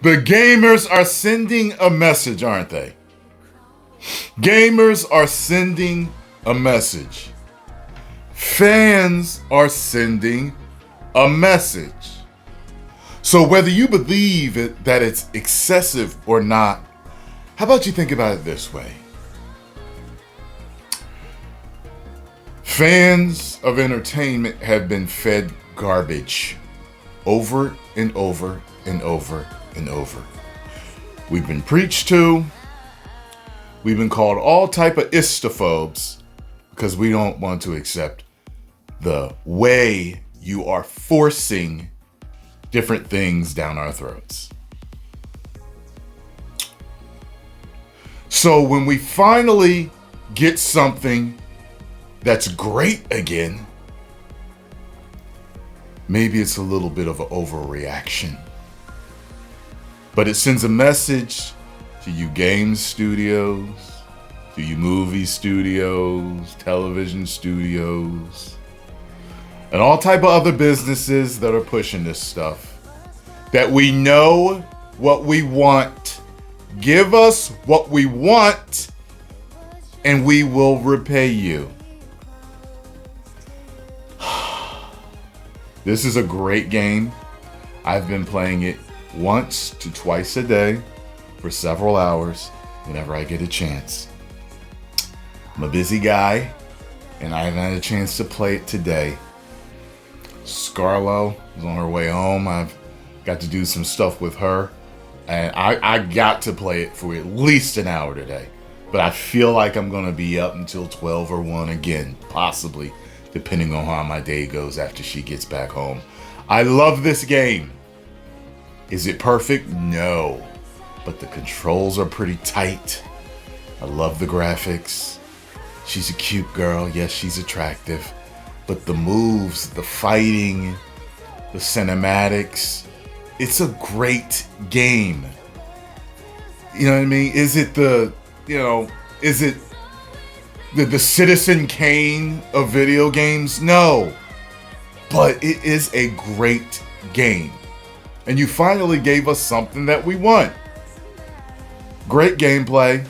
The gamers are sending a message, aren't they? Gamers are sending a message. Fans are sending a message. So whether you believe that it's excessive or not, how about you think about it this way? Fans of entertainment have been fed garbage over and over and over and over. We've been preached to. We've been called all type of istophobes because we don't want to accept the way you are forcing different things down our throats. So when we finally get something that's great again, maybe it's a little bit of an overreaction. But it sends a message to you game studios, to you movie studios, television studios, and all type of other businesses that are pushing this stuff, that we know what we want. Give us what we want, and we will repay you. This is a great game. I've been playing it once to twice a day for several hours whenever I get a chance. I'm a busy guy, and I haven't had a chance to play it today. Scarlo is on her way home. I've got to do some stuff with her, and I got to play it for at least an hour today. But I feel like I'm going to be up until 12 or 1 again, possibly, depending on how my day goes after she gets back home. I love this game. Is it perfect? No. But the controls are pretty tight. I love the graphics. She's a cute girl. Yes, she's attractive. But the moves, the fighting, the cinematics, it's a great game. You know what I mean? Is it the Citizen Kane of video games? No. But it is a great game. And you finally gave us something that we want. Great gameplay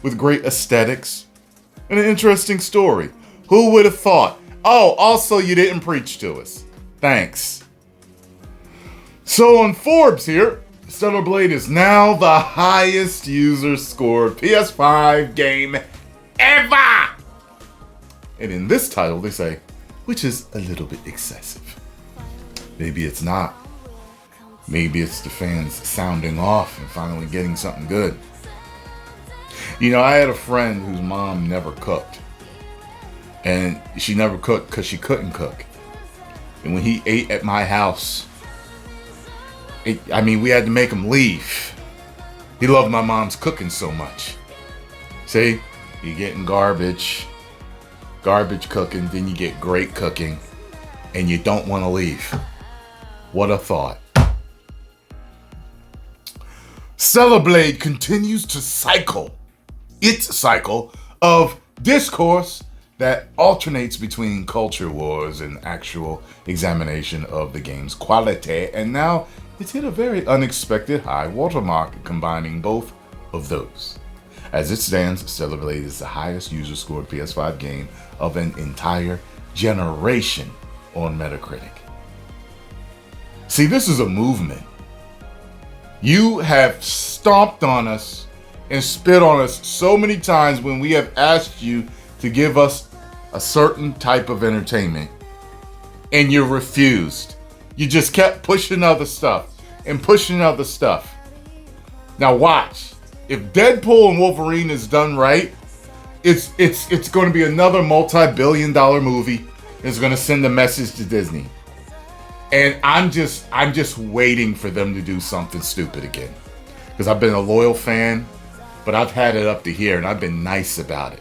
with great aesthetics and an interesting story. Who would have thought? Oh, also you didn't preach to us. Thanks. So on Forbes here, Stellar Blade is now the highest user scored PS5 game ever. And in this title they say, which is a little bit excessive. Maybe it's not. Maybe it's the fans sounding off and finally getting something good. You know, I had a friend whose mom never cooked. And she never cooked because she couldn't cook. And when he ate at my house, we had to make him leave. He loved my mom's cooking so much. See, you're getting garbage cooking, then you get great cooking, and you don't want to leave. What a thought. Stellar Blade continues to cycle its cycle of discourse that alternates between culture wars and actual examination of the game's quality, and now it's hit a very unexpected high watermark, combining both of those. As it stands, Stellar Blade is the highest user scored PS5 game of an entire generation on Metacritic. See, this is a movement. You have stomped on us and spit on us so many times when we have asked you to give us a certain type of entertainment, and you refused. You just kept pushing other stuff and pushing other stuff. Now watch. If Deadpool and Wolverine is done right, it's going to be another multi-billion-dollar movie. It's going to send a message to Disney. And I'm just waiting for them to do something stupid again. Because I've been a loyal fan, but I've had it up to here and I've been nice about it.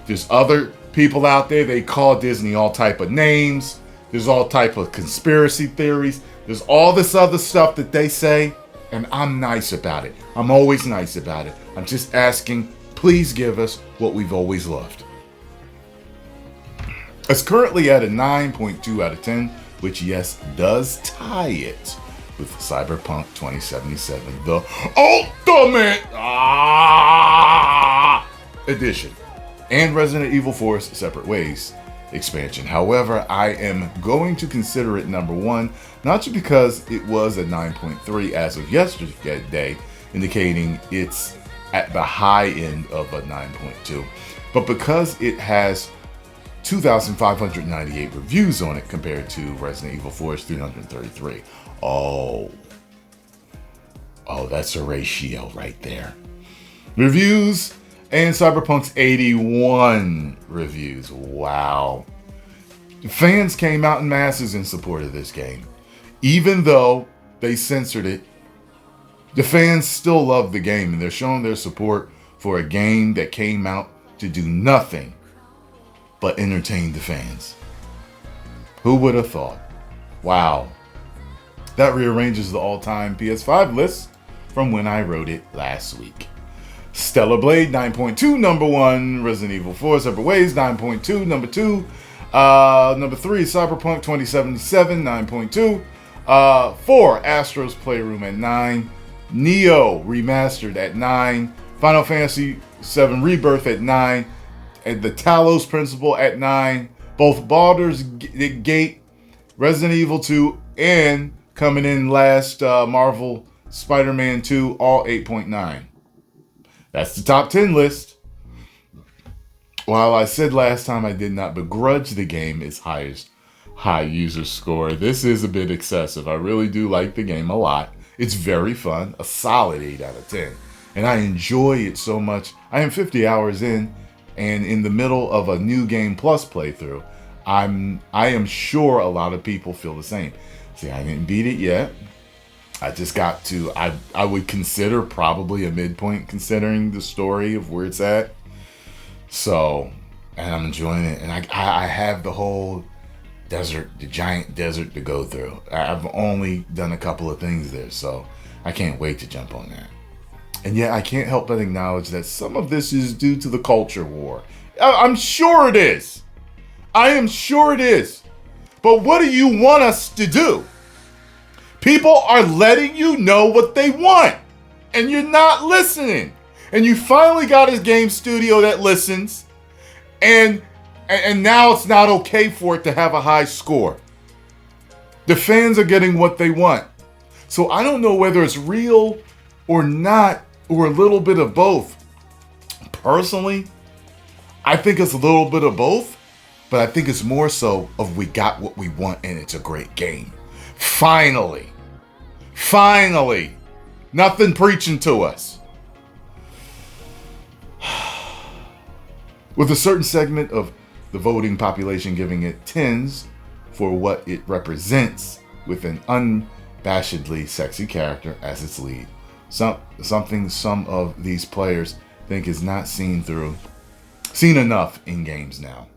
There's other people out there, they call Disney all type of names. There's all type of conspiracy theories. There's all this other stuff that they say, and I'm nice about it. I'm always nice about it. I'm just asking, please give us what we've always loved. It's currently at a 9.2 out of 10 which yes, does tie it with Cyberpunk 2077, the Ultimate Edition, and Resident Evil 4's Separate Ways expansion. However, I am going to consider it number one, not just because it was a 9.3 as of yesterday, indicating it's at the high end of a 9.2, but because it has 2,598 reviews on it compared to Resident Evil 4's 333. Oh, that's a ratio right there. Reviews and Cyberpunk's 81 reviews. Wow. Fans came out in masses in support of this game. Even though they censored it, the fans still love the game, and they're showing their support for a game that came out to do nothing but entertain the fans. Who would have thought? Wow. That rearranges the all-time PS5 list from when I wrote it last week. Stellar Blade 9.2, number 1. Resident Evil 4 Separate Ways 9.2, number 2. Number 3, Cyberpunk 2077 9.2. 4, Astro's Playroom at 9. Neo Remastered at 9. Final Fantasy VII Rebirth at 9. And the Talos Principle at 9. Both Baldur's Gate, Resident Evil 2, and coming in last, Marvel Spider-Man 2, all 8.9. That's the top 10 list. While I said last time I did not begrudge the game its high user score, this is a bit excessive. I really do like the game a lot. It's very fun, a solid 8 out of 10. And I enjoy it so much. I am 50 hours in, and in the middle of a New Game Plus playthrough. I am sure a lot of people feel the same. See, I didn't beat it yet. I just got to, I would consider probably a midpoint considering the story of where it's at. So, and I'm enjoying it. And I have the whole desert, the giant desert to go through. I've only done a couple of things there, so I can't wait to jump on that. And yet I can't help but acknowledge that some of this is due to the culture war. I'm sure it is. I am sure it is. But what do you want us to do? People are letting you know what they want, and you're not listening. And you finally got a game studio that listens, and now it's not okay for it to have a high score. The fans are getting what they want. So I don't know whether it's real or not, or a little bit of both. Personally, I think it's a little bit of both, but I think it's more so of we got what we want and it's a great game. Finally. Nothing preaching to us. With a certain segment of the voting population giving it 10s for what it represents, with an unabashedly sexy character as its lead. Something some of these players think is not seen enough in games now.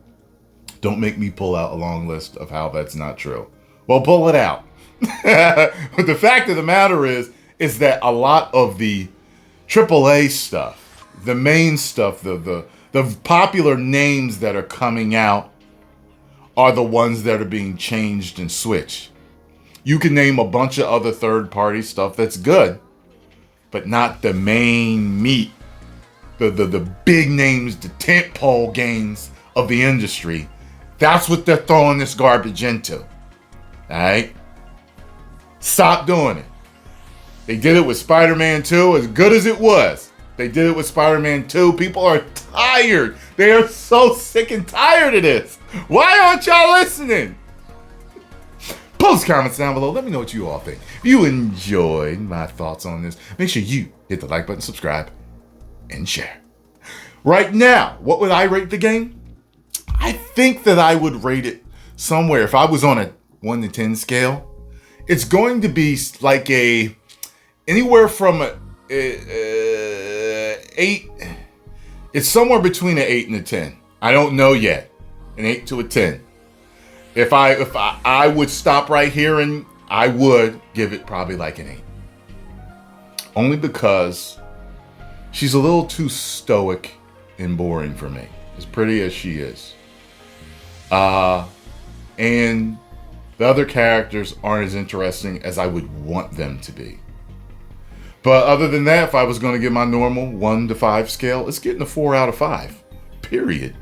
Don't make me pull out a long list of how that's not true. Well, pull it out. But the fact of the matter is that a lot of the AAA stuff, the main stuff, the popular names that are coming out are the ones that are being changed and switched. You can name a bunch of other third-party stuff that's good, but not the main meat, the big names, the tentpole games of the industry. That's what they're throwing this garbage into. All right? Stop doing it. They did it with Spider-Man 2, as good as it was. They did it with Spider-Man 2. People are tired. They are so sick and tired of this. Why aren't y'all listening? Post comments down below. Let me know what you all think. If you enjoyed my thoughts on this, make sure you hit the like button, subscribe, and share. Right now, what would I rate the game? I think that I would rate it somewhere, if I was on a 1 to 10 scale, it's going to be like anywhere from a 8. It's somewhere between an 8 and a 10. I don't know yet. An 8 to a 10. If I would stop right here, and I would give it probably like an 8. Only because she's a little too stoic and boring for me, as pretty as she is. And The other characters aren't as interesting as I would want them to be. But other than that, if I was going to give my normal 1 to 5 scale, it's getting a 4 out of 5. Period.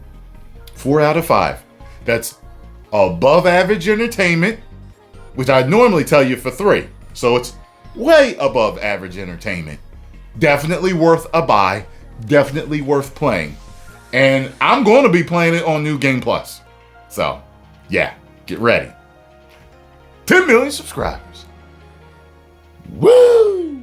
4 out of 5. That's above average entertainment, which I normally tell you for 3. So it's way above average entertainment. Definitely worth a buy. Definitely worth playing. And I'm going to be playing it on New Game Plus. So, yeah, get ready. 10 million subscribers. Woo!